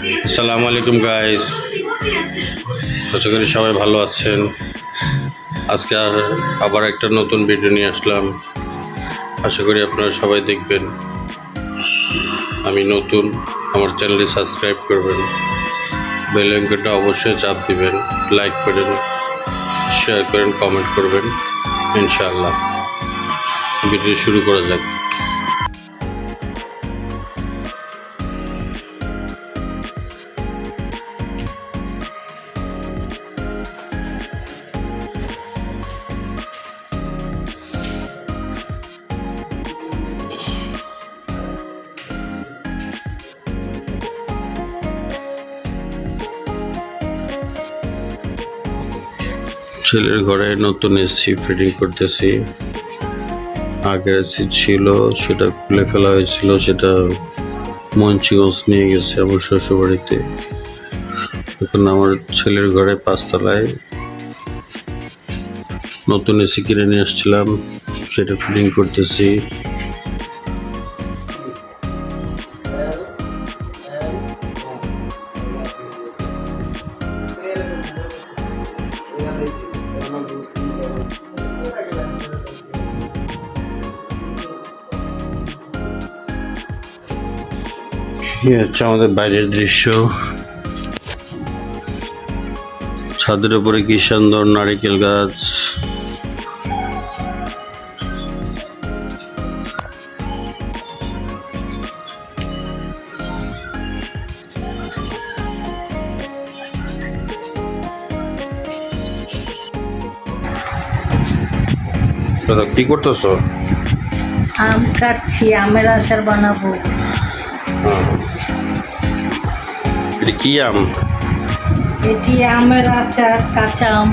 আসসালামু আলাইকুম গাইস, আশা করি সবাই ভালো আছেন। আজকে আবার একটা নতুন ভিডিও নিয়ে আসলাম। আশা করি আপনারা সবাই দেখবেন। আমি নতুন, আমার চ্যানেলটি সাবস্ক্রাইব করবেন, বেল আইকনটা অবশ্যই চাপ দিবেন, লাইক করেন, শেয়ার করেন, কমেন্ট করবেন। ইনশাআল্লাহ ভিডিও শুরু করা যাক। ছেলের ঘরে নতুন এসি ফিটিং করতেছি। আগের এসি ছিল, সেটা খুলে ফেলা হয়েছিল, সেটা মঞ্চিগঞ্জ নিয়ে গেছে আমার শ্বশুরবাড়িতে। এখন আমার ছেলের ঘরে 5 তলায় নতুন এসি কিনে নিয়ে আসছিলাম, সেটা ফিটিং করতেছি। হচ্ছে আমাদের বাইরের দৃশ্য। ছাদের উপরে কি সুন্দর নারিকেল গাছ। কি করতেছো? আম কাটছি, আমের আচার বানাবো। এটা কি আম? এটি আমের আচার, কাঁচা আম।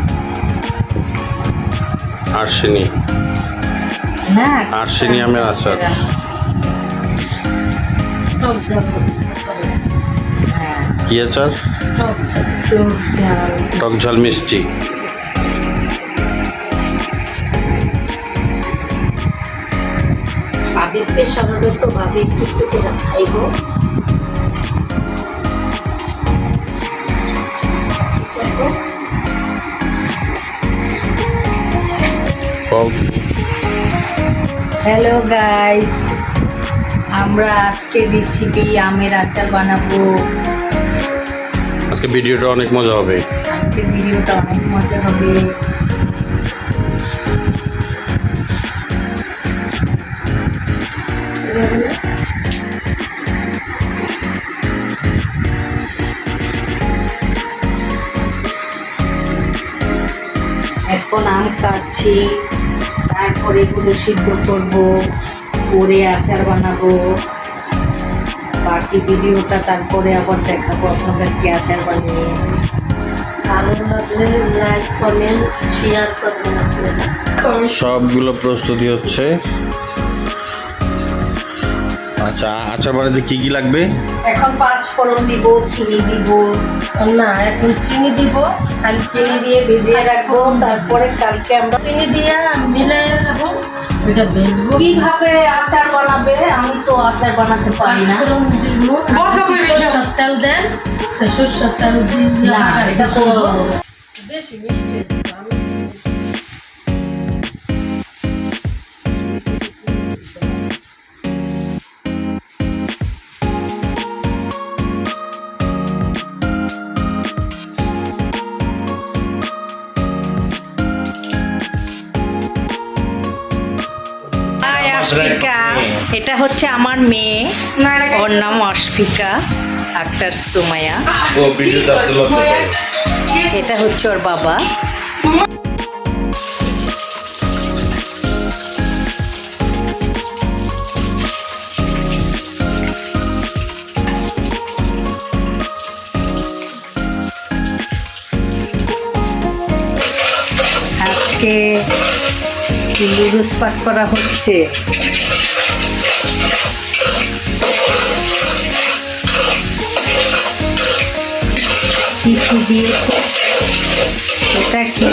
আরশিনি না, আরশিনি আমের আচার। টক ঝাল। হ্যাঁ, কি আচার? টক ঝাল। টক ঝাল মিষ্টি। ভাবি প্রেশার হলে তো ভাবি একটু একটু করে খাইব। হ্যালো গাইস, আমরা আজকে রেসিপি আমের আচার বানাবো। আজকে ভিডিওটা অনেক মজা হবে। আজকে ভিডিওটা অনেক মজা হবে। এখন আম কাটছি, তারপরে এগুলো সিদ্ধ করবো, করে আচার বানাবো। বাকি ভিডিওটা তারপরে আবার দেখাবো আপনাদেরকে আচার বানিয়ে। ভালো লাগলে লাইক, কমেন্ট, শেয়ার করবেন আপনারা। সবগুলো প্রস্তুতি হচ্ছে। আচ্ছা, আচার বানাতে কি কি লাগবে? এখন 5 ফোড়ন দিব, চিনি দিব। না, এখন চিনি দিব, খালি চিনি দিয়ে ভিজিয়ে রাখবো। তারপরে কালকে আমরা চিনি দিয়ে মিলাই রাখবো, ওইটা বেচবো। কিভাবে আচার বানাবে? আমি তো আচার বানাতে পারি না। ফোড়ন দিব, সরষের তেল দেন, সরষের তেল দিয়ে না, এটা তো বেশি মিষ্টি হয়েছে। অস্ফিকা, এটা হচ্ছে আমার মেয়ে, ওর নাম অস্ফিকা আক্তার সুমাইয়া। এটা হচ্ছে ওর বাবা। আজকে লুডুস পাক করা হচ্ছে। কি কি দিয়েছে? এটা কি?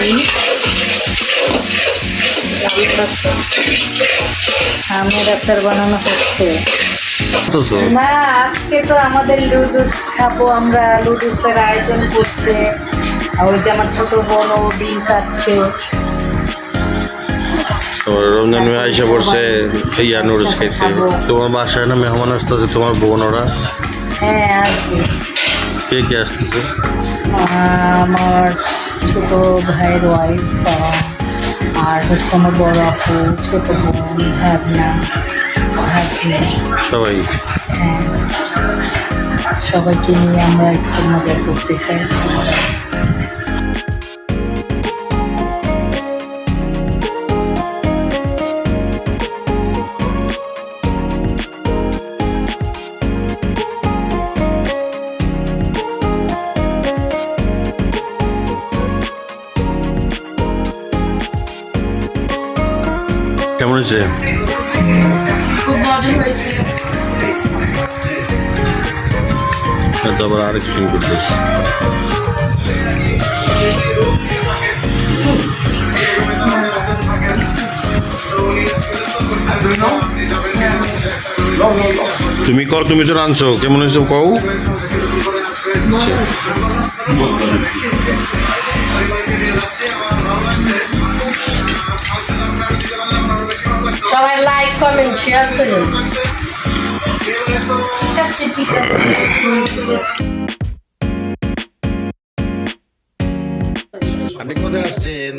আমের আচার বানানো হচ্ছে। বুঝতেছো? না, আজকে তো আমাদের লুডুস খাবো আমরা, লুডুসের আয়োজন করছে। আর ওই যে আমার ছোট বোন ও ডিম খাচ্ছে। তোমার রমজান আইসা পড়ছে ইয়া নুডলস খাইতে। তোমার বাসায় না মেহমান আসতেছে, তোমার বোন ওরা? হ্যাঁ, আসবে। কে কে আসতেছে? আমার ছোট ভাইয়ের ওয়াইফ, আর হচ্ছে আমার বড় আপু, ছোট বোন, ভাবনা, ভাগ্নি। সবাই? হ্যাঁ, সবাইকে নিয়ে আমরা একটু মজা করতে চাই। কেমন হয়েছে? খুব মজা হয়েছে। তারপর আরেক শুরু করতেছি। তুমি কর, তুমি তো রাঁধছো, কেমন হয়েছে কও? সবাই লাইক কমেন্ট শেয়ার করুন। ঠিক আছে, ঠিক আছে। আপনি কোথায় আসছেন?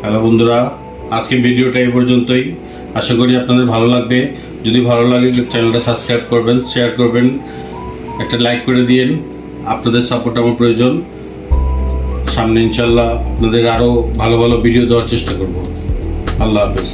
হ্যালো বন্ধুরা, আজকে ভিডিওটা এই পর্যন্তই। আশা করি আপনাদের ভালো লাগবে। যদি ভালো লাগে চ্যানেলটা সাবস্ক্রাইব করবেন, শেয়ার করবেন, একটা লাইক করে দিয়েন। আপনাদের সাপোর্ট আমার প্রয়োজন। সামনে ইনশাল্লাহ আপনাদের আরও ভালো ভালো ভিডিও দেওয়ার চেষ্টা করব। আল্লাহ হাফেজ।